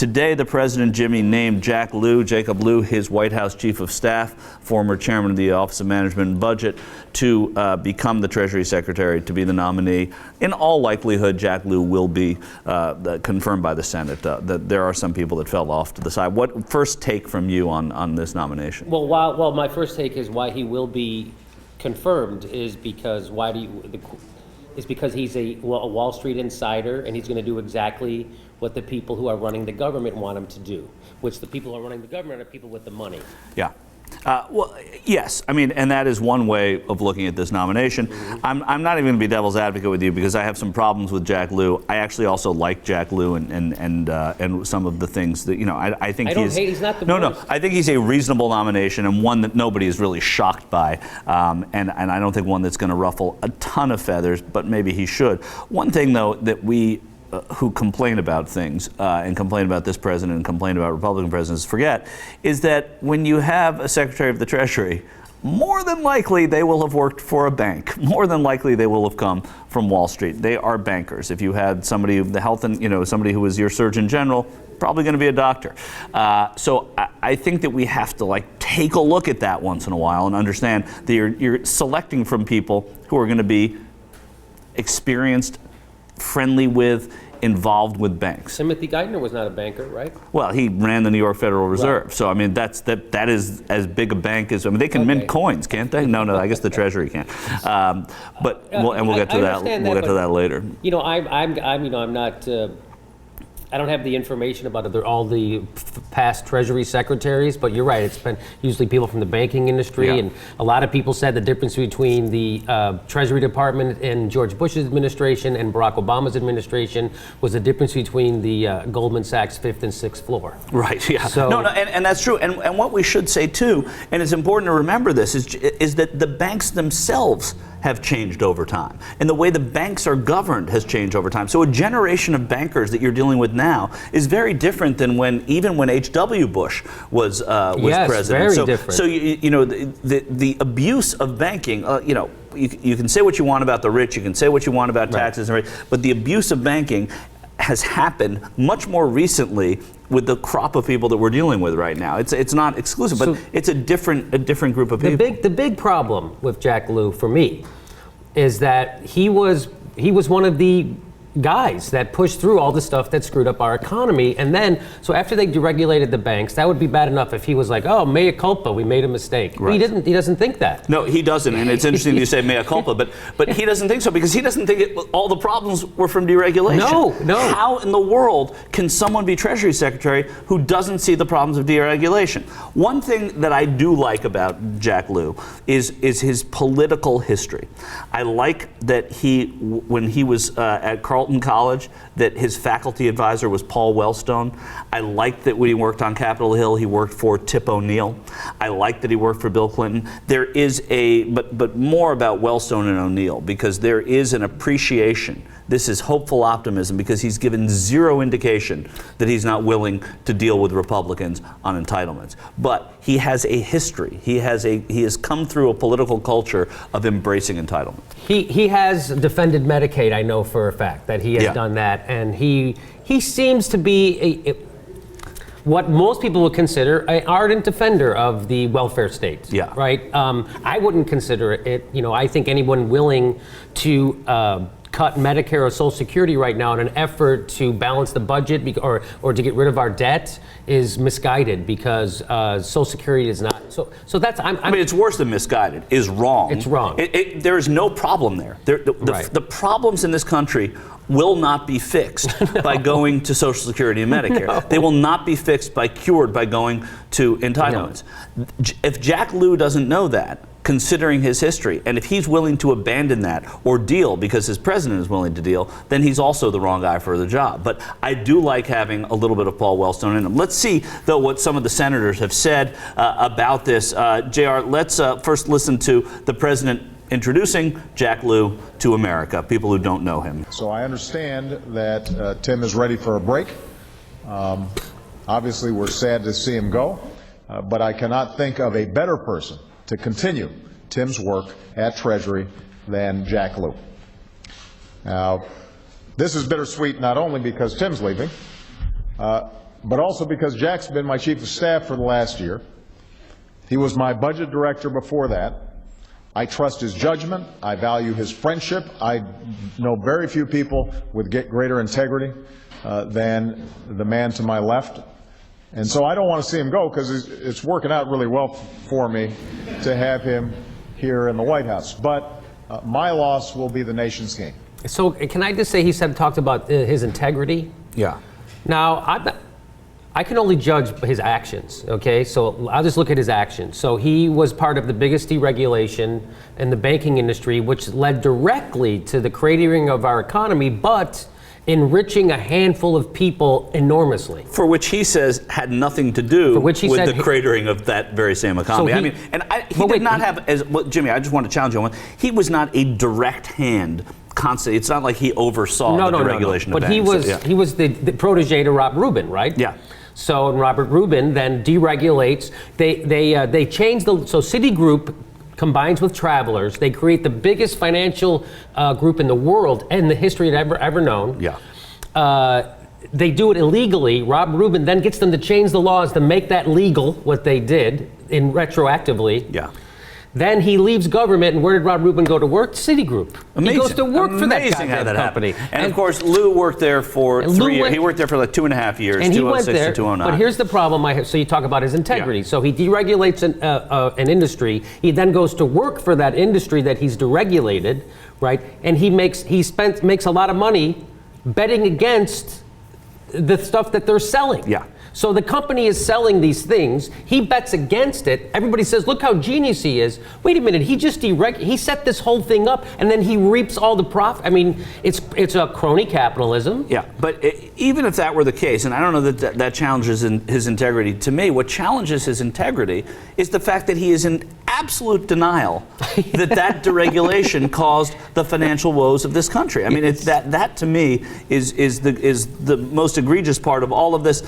Today, the president, Jimmy, named Jacob Lew, his White House chief of staff, former chairman of the Office of Management and Budget, to become the Treasury Secretary, to be the nominee. In all likelihood, Jack Lew will be confirmed by the Senate. There are some people that fell off to the side. What first take from you on this nomination? Well, my first take is why he will be confirmed is because he's a Wall Street insider, and he's going to do exactly what the people who are running the government want him to do, which the people who are running the government are people with the money. Yeah. Well, yes. I mean, and that is one way of looking at this nomination. Mm-hmm. I'm not even going to be devil's advocate with you because I have some problems with Jack Lew. I actually also like Jack Lew and some of the things that, I think he's not the worst. No. I think he's a reasonable nomination and one that nobody is really shocked by. And I don't think one that's going to ruffle a ton of feathers, but maybe he should. One thing, though, that we who complain about things and complain about this president and complain about Republican presidents forget is that when you have a Secretary of the Treasury, more than likely they will have worked for a bank. More than likely they will have come from Wall Street. They are bankers. If you had somebody, somebody who was your Surgeon General, probably going to be a doctor. So I think that we have to take a look at that once in a while and understand that you're selecting from people who are going to be experienced, friendly with, involved with banks. Timothy Geithner was not a banker, right? Well, he ran the New York Federal Reserve. Right. So I mean, that is as big a bank as they can mint coins, can't they? No, I guess the Treasury can't. But we'll get to that. We'll get to that later. I'm not. I don't have the information about all the past Treasury secretaries, but you're right. It's been usually people from the banking industry, and a lot of people said the difference between the Treasury Department in George Bush's administration and Barack Obama's administration was the difference between the Goldman Sachs 5th and 6th floor. Right. Yeah. So, and that's true. And what we should say too, and it's important to remember this, is that the banks themselves have changed over time, and the way the banks are governed has changed over time. So a generation of bankers that you're dealing with now is very different than when H.W. Bush was president. Very different. So the abuse of banking, you can say what you want about the rich, you can say what you want about taxes, but the abuse of banking has happened much more recently with the crop of people that we're dealing with right now. It's not exclusive, but it's a different group of people. The big problem with Jack Lew for me is that he was one of the guys that pushed through all the stuff that screwed up our economy. And then, so after they deregulated the banks, that would be bad enough if he was like, oh, mea culpa, we made a mistake. Right. He doesn't think that. No, he doesn't. And it's interesting you say mea culpa, but he doesn't think so because he doesn't think all the problems were from deregulation. No. How in the world can someone be Treasury Secretary who doesn't see the problems of deregulation? One thing that I do like about Jack Lew is his political history. I like that when he was at Carleton College, that his faculty advisor was Paul Wellstone. I like that when he worked on Capitol Hill, he worked for Tip O'Neill. I like that he worked for Bill Clinton. There is but more about Wellstone and O'Neill, because there is an appreciation. This is hopeful optimism because he's given zero indication that he's not willing to deal with Republicans on entitlements. But he has a history. He has come through a political culture of embracing entitlement. He has defended Medicaid, I know for a fact that he has done that, and he seems to be what most people would consider an ardent defender of the welfare state. Yeah. Right. I wouldn't consider it. I think anyone willing to cut Medicare or Social Security right now in an effort to balance the budget or to get rid of our debt is misguided, because Social Security is not. So that's. I mean, it's worse than misguided. Is wrong. It's wrong. There is no problem there. The problems in this country will not be fixed by going to Social Security and Medicare. No. They will not be cured by going to entitlements. No. If Jack Lew doesn't know that, considering his history, and if he's willing to abandon that or deal because his president is willing to deal, then he's also the wrong guy for the job. But I do like having a little bit of Paul Wellstone in him. Let's see, though, what some of the senators have said about this. JR, let's first listen to the president introducing Jack Lew to America, people who don't know him. So I understand that Tim is ready for a break. Obviously, we're sad to see him go, but I cannot think of a better person to continue Tim's work at Treasury than Jack Lew. Now, this is bittersweet not only because Tim's leaving, but also because Jack's been my chief of staff for the last year. He was my budget director before that. I trust his judgment. I value his friendship. I know very few people with greater integrity than the man to my left. And so I don't want to see him go because it's working out really well for me to have him here in the White House. But my loss will be the nation's gain. So can I just say he talked about his integrity? Yeah. Now, I can only judge his actions, okay? So I'll just look at his actions. So he was part of the biggest deregulation in the banking industry, which led directly to the cratering of our economy, but enriching a handful of people enormously. For which he says had nothing to do with the cratering of that very same economy. So I mean, and he did not have, Jimmy, I just want to challenge you on one. He was not a direct hand. Constant. It's not like he oversaw the deregulation of but banks. he was the protege to Rob Rubin, right? Yeah. So Robert Rubin then deregulates. They change so Citigroup combines with Travelers. They create the biggest financial group in the world and the history it ever known. Yeah. They do it illegally. Rob Rubin then gets them to change the laws to make that legal, what they did retroactively. Yeah. Then he leaves government, and where did Rob Rubin go to work? Citigroup. Amazing. He goes to work for that goddamn company. And of course, Lou worked there for 3 years. He worked there for like 2.5 years, and 2006 to 2009. But here's the problem I have. So you talk about his integrity. Yeah. So he deregulates an industry. He then goes to work for that industry that he's deregulated, right? And he makes a lot of money betting against the stuff that they're selling. Yeah. So the company is selling these things. He bets against it. Everybody says, "Look how genius he is." Wait a minute. He just he set this whole thing up, and then he reaps all the profit. I mean, it's a crony capitalism. Yeah, but even if that were the case, and I don't know that challenges his integrity. To me, what challenges his integrity is the fact that he is in absolute denial that deregulation caused the financial woes of this country. I mean, that to me is the most egregious part of all of this.